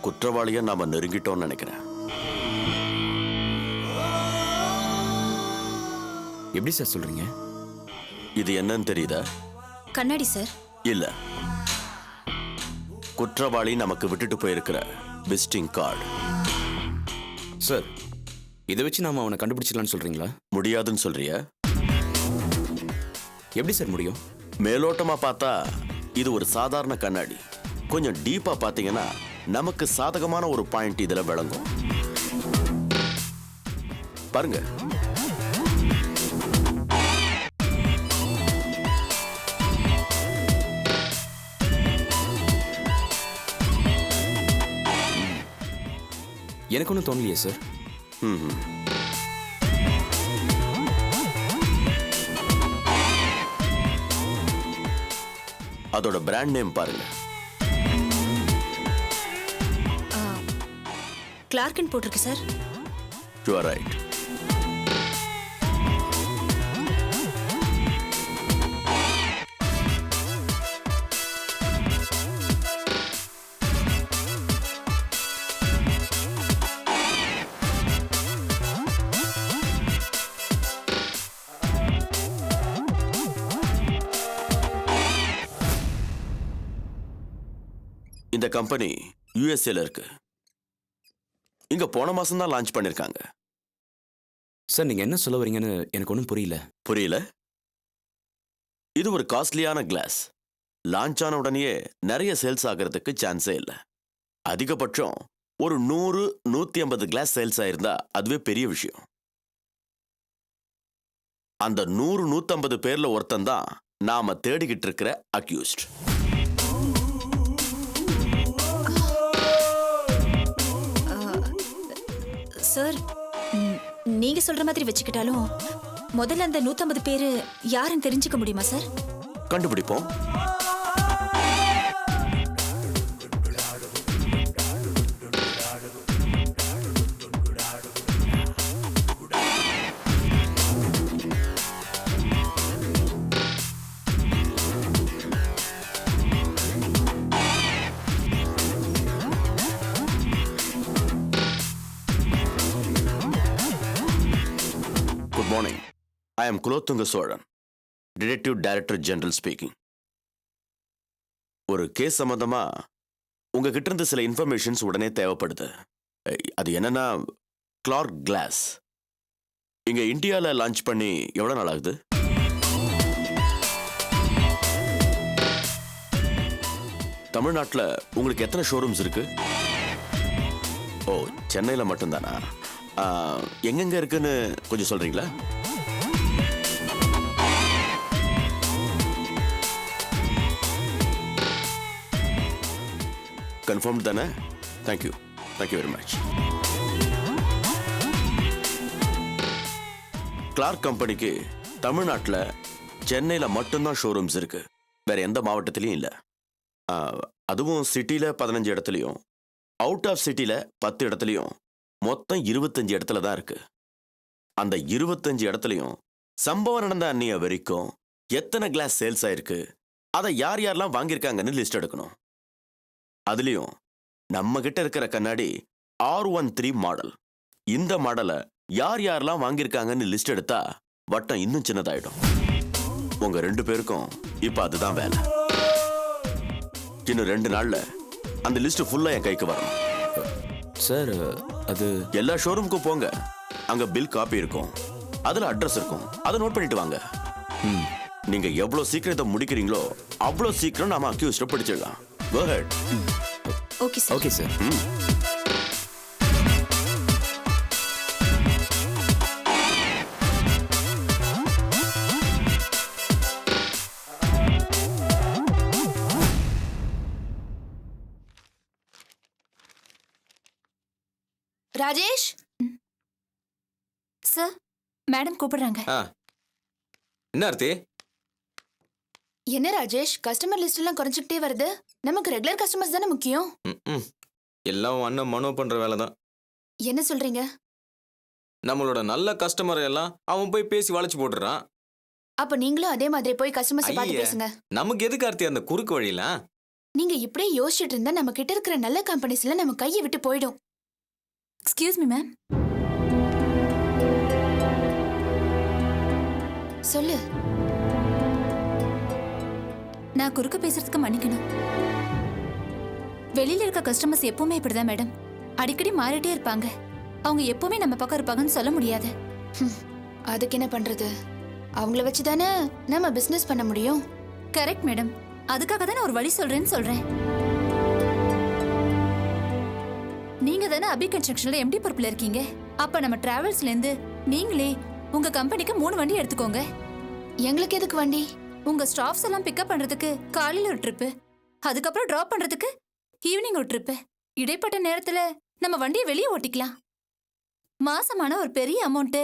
குற்றவாளியை நாம நெருங்கிட்டோம்னு நினைக்கிறேன். எப்படி சார் சொல்றீங்க? இது என்னன்னு தெரியுதா? கண்ணாடி சார். இல்ல, குற்றவாளி நமக்கு விட்டுட்டு போயிருக்கிற விசிட்டிங் கார்டு. சார், இதை வச்சு நாம அவனை கண்டுபிடிச்சிடலாம்னு சொல்றீங்களா? முடியாதுன்னு சொல்றியா? எப்படி சார் முடியும்? மேலோட்டமா பார்த்தா இது ஒரு சாதாரண கண்ணாடி. கொஞ்சம் டீப்பா பாத்தீங்கன்னா நமக்கு சாதகமான ஒரு பாயிண்ட் இதுல விளங்கும். பாருங்க. எனக்கு ஒன்றும் தோணலையே சார். அதோட பிராண்ட் நேம் பாருங்க. கிளார்க்கன் போட்டிருக்கு சார். You are right. இந்த கம்பெனி யுஎஸ்ஏல இருக்கு. இங்க போன மாசம் தான் லான்ச் பண்ணிருக்காங்க. சார், நீங்க என்ன சொல்ல வரீங்கன்னு எனக்கு ஒன்றும் புரியல. புரியல? இது ஒரு காஸ்ட்லியான கிளாஸ். லான்ச் ஆன உடனே நிறைய சேல்ஸ் ஆகிறதுக்கு சான்ஸே இல்லை. அதிகபட்சம் ஒரு 100-150 கிளாஸ் சேல்ஸ் ஆயிருந்தா அதுவே பெரிய விஷயம். அந்த 100-150 பேர்ல ஒருத்தன் தான் நாம தேடிக்கிட்டு இருக்கிற அக்யூஸ்ட். சார், நீங்க சொல்ற மாதிரி வச்சுக்கிட்டாலும் முதல்ல அந்த 150 பேரு யாருன்னு தெரிஞ்சுக்க முடியுமா சார்? கண்டுபிடிப்போம். Good morning. I am Kulothunga Solan, Detective Director General speaking. ஒரு கேஸ் சம்பந்தமா உங்ககிட்ட இருந்து சில இன்ஃபர்மேஷன்ஸ் உடனே தேவைப்படுது. அது என்னன்னா, கிளார்க் கிளாஸ் இங்க இந்தியாவில் லான்ச் பண்ணி எவ்வளவு நாள் ஆகுது? தமிழ்நாட்டில் உங்களுக்கு எத்தனை ஷோரூம்ஸ் இருக்கு? ஓ, சென்னையில் மட்டும்தானா? எங்கெங்க இருக்குன்னு கொஞ்சம் சொல்றீங்களா? கன்ஃபார்ம் தானே? Thank you very much. கிளார்க் கம்பெனிக்கு தமிழ்நாட்டில் சென்னையில் மட்டும்தான் ஷோரூம்ஸ் இருக்கு. வேற எந்த மாவட்டத்திலையும் இல்லை. அதுவும் சிட்டியில் 15 இடத்துலையும், அவுட் ஆஃப் சிட்டியில் 10 இடத்துலையும், மொத்தம் 25 இடத்துல தான் இருக்கு. அந்த 25 இடத்துலையும் சம்பவம் நடந்த அன்னைய வரைக்கும் எத்தனை கிளாஸ் சேல்ஸ் ஆயிருக்கு, அதை யார் யாரெல்லாம் வாங்கியிருக்காங்கன்னு லிஸ்ட் எடுக்கணும். அதுலயும் நம்ம கிட்ட இருக்கிற கண்ணாடி R13 மாடல். இந்த மாடலை யார் யாரெல்லாம் வாங்கியிருக்காங்கன்னு லிஸ்ட் எடுத்தா வட்டம் இன்னும் சின்னதாயிடும். உங்க 2 பேருக்கும் இப்ப அதுதான் வேலை. இன்னும் 2 நாள்ல அந்த லிஸ்ட் ஃபுல்லா என் கைக்கு வரணும். சார், அது எல்லா ஷோரூமுக்கும் போங்க. அங்க பில் காப்பி இருக்கும், அதுல அட்ரஸ் இருக்கும். அதை நோட் பண்ணிட்டு வாங்க. நீங்க எவ்வளவு சீக்கிரம் இதை முடிக்கிறீங்களோ அவ்வளவு சீக்கிரம் நாம அக்யூஸ்ட பிடிச்சிடலாம். Go ahead. Okay sir. Okay sir. Rajesh sir, madam கூப்பிடுறாங்க. என்ன ஆர்த்தி? என்ன ராஜேஷ், கஸ்டமர் லிஸ்ட் எல்லாம் குறைஞ்சிக்கிட்டே வருது. நமக்கு ரெகுலர் கஸ்டமர்ஸ் தானே முக்கியம். எல்லாம் அண்ணன் மனோ பண்ற வேலை தான். என்ன சொல்றீங்க? நம்மளோட நல்ல கஸ்டமர் எல்லாம் அவன் போய் பேசி வளைச்சு போட்டுறான். அப்ப நீங்களும் அதே மாதிரி போய் கஸ்டமர்ஸ் பார்த்து பேசுங்க. நமக்கு எதுக்கு ஆர்த்தி அந்த குறுக்கு வழியெல்லாம்? நீங்க இப்படியே யோசிச்சுட்டு இருந்தா நம்ம கிட்ட இருக்கிற நல்ல கம்பெனிஸ்ல நம்ம கையை விட்டு போயிடும். Excuse me ma'am. சொல்லு. நான் குறுக்க பேசுறதுக்கு மன்னிக்கணும். வெளியில இருக்க கஸ்டமர்ஸ் எப்பவுமே இப்படிதான் மேடம். அடிக்கடி மாறிட்டே இருப்பாங்க. அவங்க எப்பவுமே நம்ம பக்கம் இருப்பாங்கன்னு சொல்ல முடியாது. அதுக்கு என்ன பண்றது? அவங்கள வச்சுதானே நம்ம பிசினஸ் பண்ண முடியும். Correct madam. அதுக்காக தான் நான் ஒரு வழி சொல்றேன்னு சொல்றேன். நீங்க தானே அபி கன்ஸ்ட்ரக்ஷன்ல எம்டி பொறுப்புல இருக்கீங்க. அப்ப நம்ம டிராவல்ஸ்ல இருந்து நீங்களே உங்க கம்பெனிக்கு 3 வண்டி எடுத்துக்கோங்க. எங்களுக்கு எதுக்கு வண்டி? உங்க ஸ்டாஃப்ஸ் எல்லாம் பிக்கப் பண்றதுக்கு காலையில ஒரு ட்ரிப்பு, அதுக்கப்புறம் டிராப் பண்றதுக்கு ஈவினிங் ஒரு ட்ரிப்பு. இடைப்பட்ட நேரத்துல நம்ம வண்டியை வெளியே ஓட்டிக்கலாம். மாசமான ஒரு பெரிய அமௌண்ட்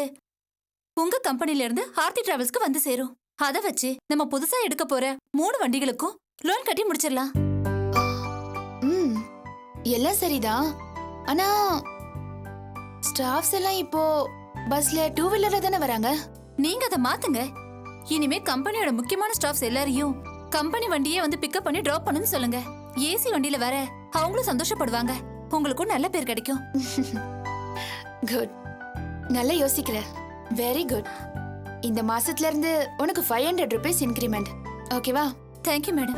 உங்க கம்பெனில இருந்து ஆர்த்தி டிராவல்ஸ்க்கு வந்து சேரும். அதை வச்சு நம்ம புதுசா எடுக்க போற 3 வண்டிகளுக்கும் லோன் கட்டி முடிச்சிடலாம். ம், எல்லாம் சரிதான். ஆனா ஸ்டாஃப்ஸ் எல்லாம் இப்போ பஸ்ல 2 வீலர்ல தானே வராங்க. நீங்க அதை மாத்துங்க. இனிமே கம்பெனியோட முக்கியமான ஸ்டாஃப்ஸ் எல்லாரையும் கம்பெனி வண்டியே வந்து பிக்கப் பண்ணி டிராப் பண்ணுன்னு சொல்லுங்க. ஏசி வண்டியில வர அவங்களும் சந்தோஷப்படுவாங்க. உங்களுக்கும் நல்ல பேர் கிடைக்கும். குட், நல்லா யோசிக்கிற. Very good. இந்த மாசத்துல இருந்து உனக்கு 500 rupees இன்கிரிமெண்ட். ஓகேவா? Thank you madam.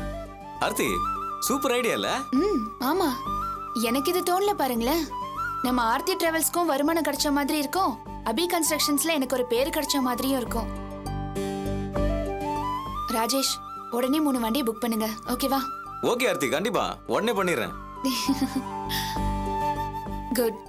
Aarthi, super idea இல்ல? ஆமா, எனக்கு இது தோணல பாருங்களேன். நம்ம ஆர்த்தி டிராவல்ஸ்க்கும் வருமானம் கிடைச்ச மாதிரி இருக்கும். அபி கன்ஸ்ட்ரக்ஷன்ஸ்ல எனக்கு ஒரு பேர் கிடைச்ச மாதிரியும் இருக்கும். ராஜேஷ், உடனே 3 வண்டி புக் பண்ணுங்க. ஓகேவா? ஓகே ஆர்த்தி, கண்டிப்பா உடனே பண்ணிடுறேன். குட்.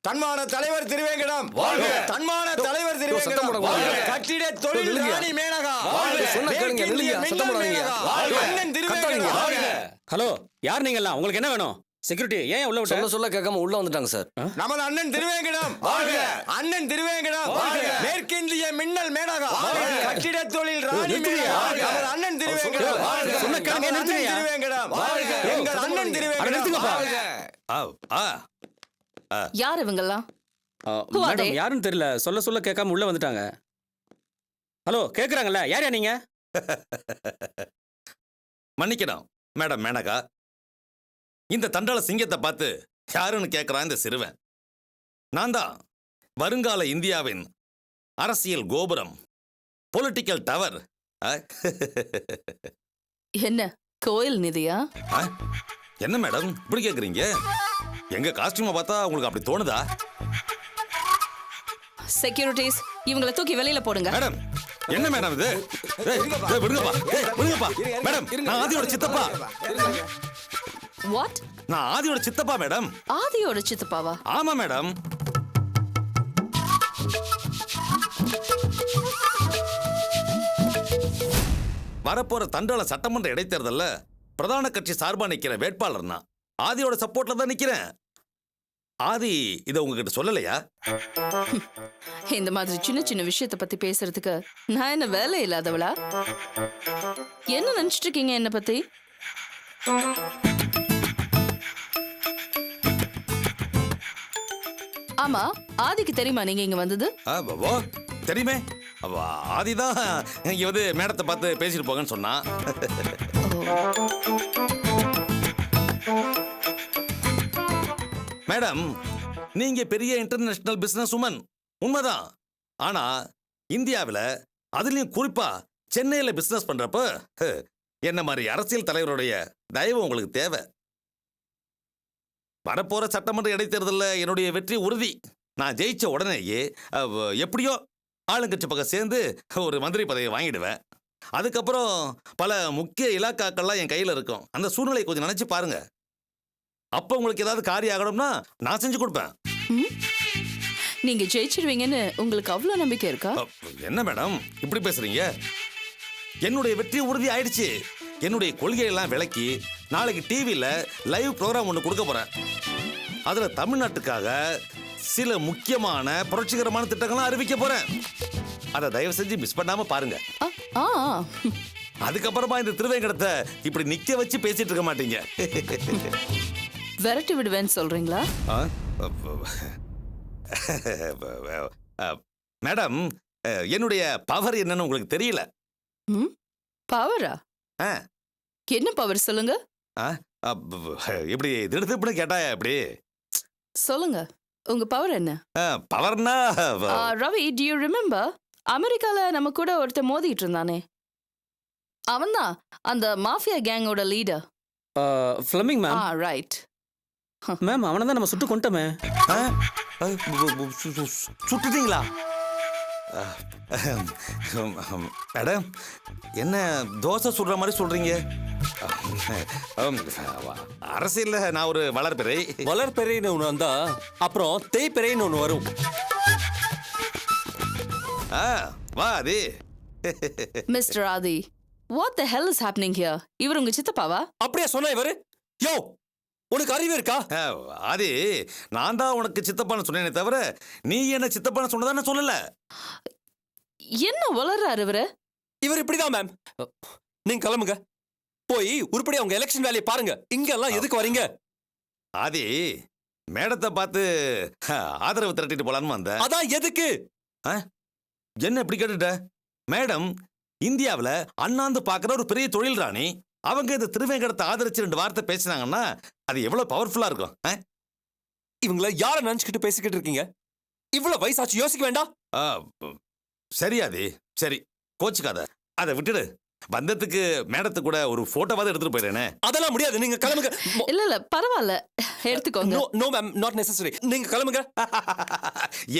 தன்மான தலைவர் திருவேங்கடம் வாழ்க! தன்மான தலைவர் திருவேங்கடம் வாழ்க! கட்டிட தொழில் ராணி மேனகா வாழ்க! சொன்ன கேளுங்க, நில்லுங்க, சத்தம் போடாதீங்க. வாழ்க! அண்ணன் திருவேங்கடம் வாழ்க! ஹலோ, யார் நீங்க எல்லாம்? உங்களுக்கு என்ன வேணும்? செக்யூரிட்டி ஏன் உள்ள விட்ட? சொல்ல கேட்காம உள்ள வந்துட்டாங்க சார். நமது அண்ணன் திருவேங்கடம் வாழ்க! அண்ணன் திருவேங்கடம் வாழ்க! மேற்கிந்திய மின்னல் மேனகா வாழ்க! கட்டிட தொழில் ராணி மேனகா வாழ்க! நமது அண்ணன் திருவேங்கடம் வாழ்க! சொன்ன கேளுங்க, நமது அண்ணன் நிறுத்துங்க. திருவேங்கடம் வாழ்க! எங்கள் அண்ணன் திருவேங்கடம் வாழ்க! யார் இவங்கெல்லாம்? மேடம் யாருன்னு தெரியல, சொல்ல கேட்காம உள்ள வந்துட்டாங்க. ஹலோ, கேக்குறாங்கல்ல, யார் நீங்க? மன்னிக்கணும் மேடம் மேனகா, இந்த தண்டாள சிங்கத்தை பார்த்து யாருன்னு கேட்குறான் இந்த சிறுவன். நான் தான் வருங்கால இந்தியாவின் அரசியல் கோபுரம், பொலிட்டிக்கல் டவர். என்ன கோயில் நிதியா? என்ன மேடம் இப்படி கேட்குறீங்க? எங்க காஸ்டியூமை பார்த்தா உங்களுக்கு அப்படி தோணுதா? செக்யூரிட்டிஸ், இவங்களை தூக்கி வெளியில போடுங்க. மேடம் என்ன மேடம் இது? விடுங்கப்பா, விடுங்கப்பா. மேடம், நான் ஆதியோட சித்தப்பா. வாட்? நான் ஆதியோட சித்தப்பா மேடம். ஆதியோட சித்தப்பாவா? ஆமா மேடம். வரப்போற தண்டாள சட்டமன்ற இடைத்தேர்தல்ல பிரதான கட்சி சார்பா நிக்கிற வேட்பாளர் நான் ஆதியோட சப்போர்ட்ல தான் நிக்கிறேன். ஆதி இதை உங்ககிட்ட சொல்லலையா? இந்த மாதிரி சின்ன சின்ன விஷயத்தை பத்தி பேசுறதுக்கு நான் என்ன வேலை இல்லாதவளா? என்ன நினைச்சிட்டு இருக்கீங்க என்ன பத்தி? ஆமா, ஆதிக்கு தெரியுமா நீங்க இங்க வந்தது? ஓ தெரியுமே. ஆதிதான் இங்க வந்து மேடத்தை பார்த்து பேசிட்டு போங்கன்னு சொன்னா. மேடம், நீங்க பெரிய இன்டர்நேஷனல் பிசினஸ் உமன் உண்மைதான். ஆனா இந்தியாவில் அதுலயும் குறிப்பா சென்னையில பிசினஸ் பண்றப்ப என்ன மாதிரி அரசியல் தலைவருடைய தயவு உங்களுக்கு தேவை. வரப்போற சட்டமன்ற இடைத்தேர்தலில் என்னுடைய வெற்றி உறுதி. நான் ஜெயிச்ச உடனேயே எப்படியோ ஆளுங்கட்சி பக்கம் சேர்ந்து ஒரு மந்திரி பதவியை வாங்கிடுவேன். அதுக்கப்புறம் பல முக்கிய இலாக்காக்கள்லாம் என் கையில் இருக்கும். அந்த சூழ்நிலை கொஞ்சம் நினைச்சு பாருங்க. அப்போ உங்களுக்கு ஏதாவது காரியம் ஆகணும்னா நான் செஞ்சு கொடுப்பேன். நீங்க ஜெயிச்சிருவீங்கன்னு உங்களுக்கு அவ்வளவு நம்பிக்கை இருக்கா? என்ன மேடம் இப்படி பேசுறீங்க? என்னுடைய வெற்றி உறுதி ஆயிடுச்சு. என்னுடைய கொள்கையெல்லாம் விளக்கி நாளைக்கு டிவியில லைவ் ப்ரோக்ராம் ஒன்று கொடுக்க போறேன். அதுல தமிழ்நாட்டுக்காக சில முக்கியமான புரட்சிகரமான திட்டங்கள்லாம் அறிவிக்க போறேன். அதை தயவு செஞ்சு மிஸ் பண்ணாம பாருங்க. அதுக்கப்புறமா இந்த திருவேங்கடத்தை இப்படி நிக்க வச்சு பேசிட்டு இருக்க மாட்டீங்க. விரட்டி விடுவேன்னு சொல்றீங்களா? மேடம், என்னுடைய பவர் என்னன்னு உங்களுக்கு தெரியல. பவரா? என்ன பவர் சொல்லுங்க. இப்படி திடுத்துப்புன்னு கேட்டாயா இப்படி சொல்லுங்க உங்க பவர் என்ன? பவர்னா ரவி, do you remember அமெரிக்கால நம்ம கூட ஒருத்தர் மோதிட்டு இருந்தானே, அவன்தான் அந்த மாஃபியா கேங்கோட leader. Fleming ma'am. Right. Ma'am அவனை தான் நம்ம சுட்டு கொண்டோமே. சுட்டுட்டீங்களா? மேடம் என்ன தோசை சுடுற மாதிரி சொல்றீங்க? அரசியல்ல நான் ஒரு வளர்பிறை. வளர்பெறைன்னு ஒன்று வந்தா அப்புறம் தேய்பெறைன்னு ஒன்று வரும். வா அது. Mister Aadhi, what the hell is happening here? இவர் உங்க சித்தப்பாவா? அப்படியே சொன்ன இவரு. யோ, உனக்கு அறிவு இருக்கா? அது நான் தான் உனக்கு சித்தப்பான்னு சொன்னேனே தவிர நீ என்ன சித்தப்பான்னு சொன்னதானே சொல்லல. என்ன வளர்றாரு இவரு? இவர் இப்படிதான் மேம். நீங்க கிளம்புங்க, போய் உருப்படியா உங்க எலெக்ஷன் வேலையை பாருங்க. இங்கெல்லாம் எதுக்கு வரீங்க? ஆதி, மேடத்தை பார்த்து ஆதரவு திரட்டிட்டு போலான்னு வந்தேன். அதான் எதுக்கு? என்ன இப்படி கேட்டுட்ட? மேடம் இந்தியாவில் அண்ணாந்து பார்க்குற ஒரு பெரிய தொழில் ராணி. அவங்க இந்த திருவேங்கடத்தை ஆதரிச்சு 2 வார்த்தை பேசினாங்கன்னா அது எவ்வளவு பவர்ஃபுல்லா இருக்கும். இவங்கள யார நினைச்சுக்கிட்டு பேசிக்கிட்டு இருக்கீங்க? இவ்வளவு வயசாச்சு, யோசிக்க வேண்டாம்? சரி ஆதி, சரி கோச்சுக்காத, அதை விட்டுடு. பந்தத்துக்கு மேடத்து கூட ஒரு போட்டோவாவது எடுத்துட்டு போயிடுறேனே. அதெல்லாம் முடியாது, நீங்க கிளம்புங்க. இல்ல பரவாயில்ல, எடுத்துக்கோங்க. No ma'am, not necessary. நீங்க கிளம்புங்க.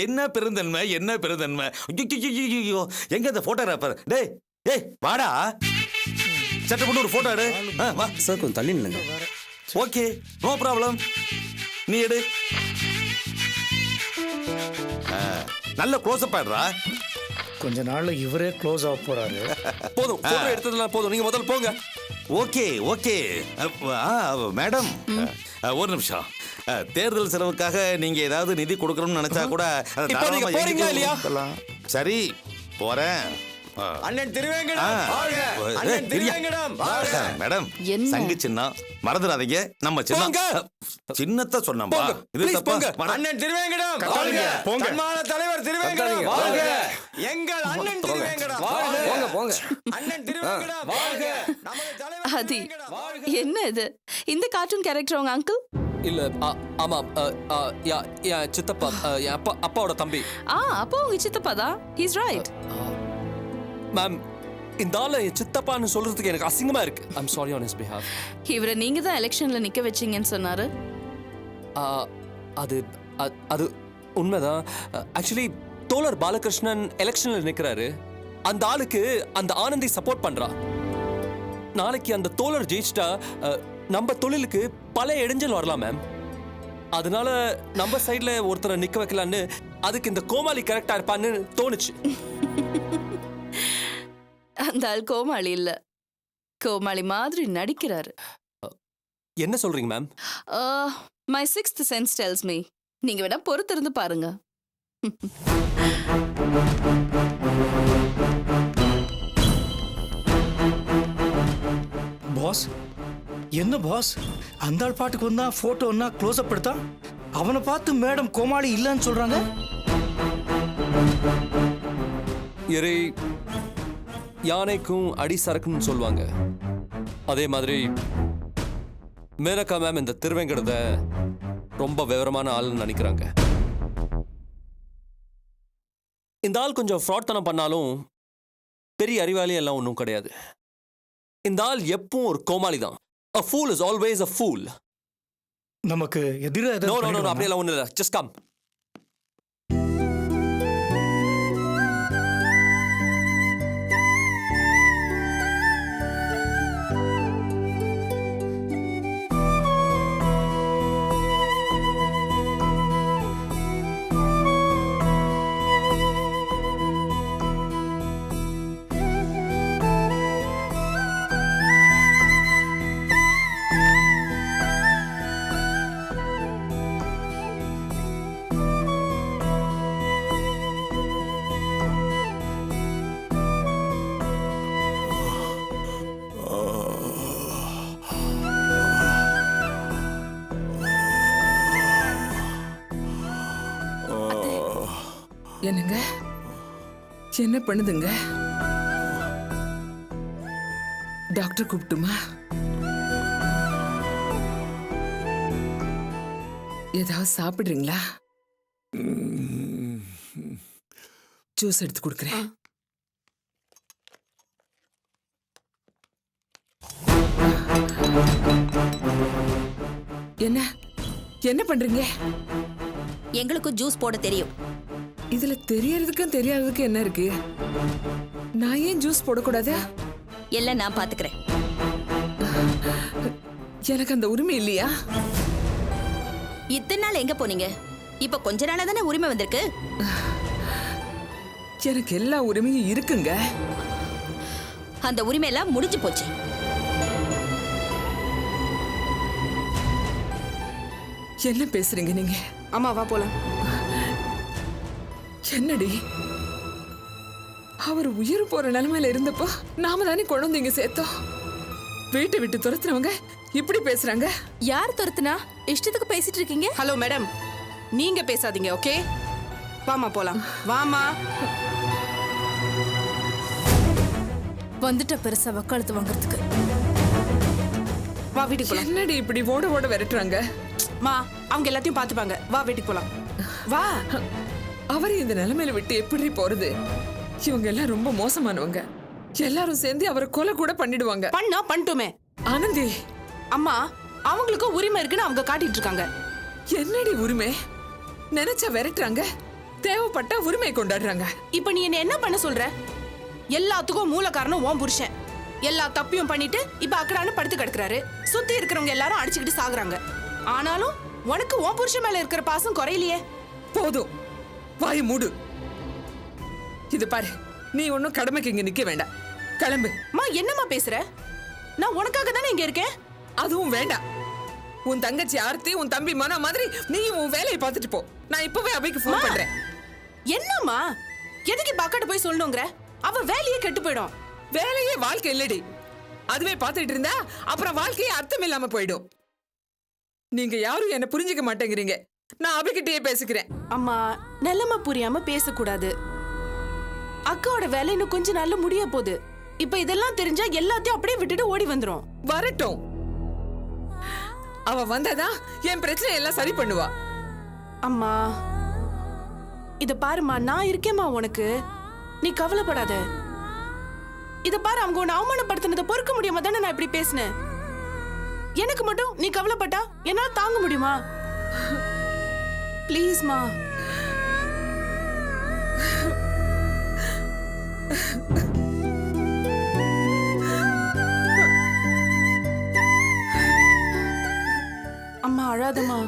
என்ன பெருந்தன்மை, என்ன பெருந்தன்மை. எங்க இந்த போட்டோகிராஃபர்? டேய் டேய் வாடா, சட்டை போட்டு ஒரு போட்டோ எடு. வா சார் கொஞ்சம் தள்ளி நில்லுங்க. Okay, no problem. நீ எடு. நல்ல க்ளோஸ்அப் ஆடுறா. கொஞ்ச நாள்ல இவரே க்ளோஸ் ஆக போறாரு. போதும், போட்டோ எடுத்ததெல்லாம் போதும், நீங்க முதல்ல போங்க. Okay okay. மேடம் ஒரு நிமிஷம். தேர்தல் செலவுக்காக நீங்க ஏதாவது நிதி கொடுக்கணும்னு நினைச்சா கூட இப்போ நீங்க போறீங்களா இல்லையா? சரி போறேன். அண்ணன் திருவேங்கடம் வாழ்க. அண்ணன் திருவேங்கடம் வாழ்க. மேடம் என்ன? சங்கு சின்னம் மறந்துடாதீங்க. நம்ம சின்னம் சின்னத்தை சொன்னோம்பா. இது தப்பா? அண்ணன் திருவேங்கடம் வாழ்க. சன்மான தலைவர் திருவேங்கடம் வாழ்க. எங்கள் அண்ணன் திருவேங்கடம் வாழ்க. போங்க போங்க. அண்ணன் திருவேங்கடம் வாழ்க. நமது தலைவர் ஆதி, என்ன இது? இந்த கார்ட்டூன் கேரக்டர் உங்க அங்கிள்? இல்ல, ஆமா, சித்தப்பா, அப்பாவோட தம்பி. அப்போ உங்க சித்தப்பா தான். He's right. மேம், இந்த ஆளு சித்தப்பான்னு சொல்றதுக்கு எனக்கு அசிங்கமா இருக்கு. I'm sorry on his behalf. இவரை நீங்க தான் எலெக்ஷன்ல நிக்க வச்சீங்கன்னு சொன்னாரு. அது அது உண்மைதான். ஆக்சுவலி தோழர் பாலகிருஷ்ணன் எலெக்ஷன்ல நிக்கிறாரு. அந்த ஆளுக்கு அந்த ஆனந்தி சப்போர்ட் பண்றா. நாளைக்கு அந்த தோழர் ஜெயிச்சிட்டா நம்ம தொழிலுக்கு பல இடைஞ்சல் வரலாம் மேம். அதனால நம்ம சைட்ல ஒருத்தரை நிக்க வைக்கலான்னு, அதுக்கு இந்த கோமாளி கரெக்டா இருப்பான்னு தோணுச்சு. அந்த ஆள் கோமாளி இல்ல, கோமாளி மாதிரி நடிக்கிறாரு. என்ன சொல்றீங்க ma'am? My 6th sense டெல்ஸ் me. நீங்க வேணா பொறுத்திருந்து பாருங்க. பாஸ், என்ன பாஸ், அந்த ஆள் பாட்டுக்கு வந்தா போட்டோன்னா க்ளோஸ் அப் எடுத்தா அவனை பார்த்து மேடம் கோமாளி இல்லைன்னு சொல்றாங்க. இறை யானைக்கும் அடி சரக்குன்னு சொல்லுவாங்க. அதே மாதிரி மேனகா மேம் இந்த திருவேங்கடத்தை ரொம்ப விவரமான ஆள்னு நினைக்கிறாங்க. இந்த ஆள் கொஞ்சம் ஃப்ராட்தனம் பண்ணாலும் பெரிய அறிவாளி எல்லாம் ஒன்றும் கிடையாது. இந்த ஆள் எப்பவும் ஒரு கோமாளி தான். A fool is always a fool. நமக்கு எதிராக No, no, no, no, அப்படியெல்லாம் ஒன்றும் இல்லை. Just come. என்னங்க, என்ன பண்ணுதுங்க? டாக்டர் கூப்பிட்டுமா? ஏதாவது சாப்பிடுறீங்களா? ஜூஸ் எடுத்து கொடுக்குறேன். என்ன என்ன பண்றீங்க? எங்களுக்கும் ஜூஸ் போட தெரியும். இதுல தெரியறதுக்கும் தெரியாததுக்கும் என்ன இருக்கு? நான் ஏன் ஜூஸ் போடக்கூடாது? எல்லாம் நான் பாத்துக்கிறேன். எனக்கு அந்த உரிமை இல்லையா? இத்தனை நாள் எங்க போனீங்க? இப்ப கொஞ்ச நாளா தானே உரிமை வந்திருக்கு. எனக்கு எல்லா உரிமையும் இருக்குங்க. அந்த உரிமை எல்லாம் முடிஞ்சு போச்சு. என்ன பேசுறீங்க நீங்க? அம்மா வா போலாம். என்னடி, அவர் உயிர் போற நிலைமையில இருந்தப்போ நாம தானே கொண்டு வந்து இங்க சேர்த்தோம். வீட்டை விட்டு துரத்துறவங்க இப்படி பேசுறாங்க. யார் துரத்துனா? இஷ்டத்துக்கு பேசிட்டு இருக்கீங்க. ஹலோ மேடம், நீங்க பேசாதீங்க. ஓகே, வாமா போலாம். வாமா. வந்துட்ட பெருசா வக்காலத்து வாங்குறதுக்கு. வா வீட்டுக்கு போலாம். என்னடி இப்படி ஓட ஓட விரட்டுறாங்க? மா, அவங்க எல்லாத்தையும் பாத்துப்பாங்க. வா வீட்டுக்கு போலாம். வா. அவரை இந்த நிலைமையில விட்டு எப்படி போறது? இவங்க எல்லாம் ரொம்ப மோசமானவங்க. எல்லாரும் சேர்ந்து அவரை கொலை கூட பண்ணிடுவாங்க. பண்ணா பண்ணட்டுமே. ஆனந்தி, அம்மா, அவங்களுக்கும் உரிமை இருக்குன்னு அவங்க காட்டிட்டு இருக்காங்க. என்னடி உரிமை? நினைச்சா விரட்டுறாங்க, தேவைப்பட்டா உரிமை கொண்டாடுறாங்க. இப்ப நீ என்ன பண்ண சொல்ற? எல்லாத்துக்கும் மூல காரணம் உன் புருஷன். எல்லா தப்பியும் பண்ணிட்டு இப்ப அக்கடான்னு படுத்து கிடக்குறாரு. சுத்தி இருக்கிறவங்க எல்லாரும் அடிச்சுக்கிட்டு சாகுறாங்க. ஆனாலும் உனக்கு உன் புருஷன் மேல இருக்கிற பாசம் குறையிலையே. போதும், வாயை மூடு. இது பாரு, நீ ஒன்னும் கடமைக்கு இங்க நிக்க வேண்டாம். கிளம்பு. அம்மா, என்னம்மா பேசுற? நான் உனக்காக தானே இங்க இருக்கேன். அதுவும் வேண்டாம். உன் தங்கச்சி ஆர்த்தி, உன் தம்பி மனோ மாதிரி நீ உன் வேலையை பார்த்துட்டு போ. நான் இப்பவே அவைக்கு ஃபோன் பண்றேன். என்னம்மா, எதுக்கு பக்கத்து போய் சொல்லணுங்கிற? அவ வேலையே கெட்டு போயிடும். வேலையே வாழ்க்கை இல்லடி. அதுவே பார்த்துட்டு இருந்தா அப்புறம் வாழ்க்கையே அர்த்தம் இல்லாம போயிடும். நீங்க யாரும் என்ன புரிஞ்சுக்க மாட்டேங்கிறீங்க. நான் அபிகிட்டயே பேசிக்கிறேன். அம்மா, நிலைமை புரியாம பேசக்கூடாது. அக்காவோட வேலை இன்னும் கொஞ்ச நாள்ல முடிய போகுது. இப்ப இதெல்லாம் தெரிஞ்சா எல்லாத்தையும் அப்படியே விட்டுட்டு ஓடி வந்துரும். வரட்டும், அவ வந்தாதான் என் பிரச்சனை எல்லாம் சரி பண்ணுவா. அம்மா, இத பாருமா, நான் இருக்கேம்மா உனக்கு. நீ கவலைப்படாத. இத பாரு, அவங்க உன்னை அவமானப்படுத்தினதை பொறுக்க முடியாம தானே நான் இப்படி பேசினேன். எனக்கு மட்டும் நீ கவலைப்பட்டா என்னால தாங்க முடியுமா? ப்ளீஸ்மா. அம்மா அழாதம்மா.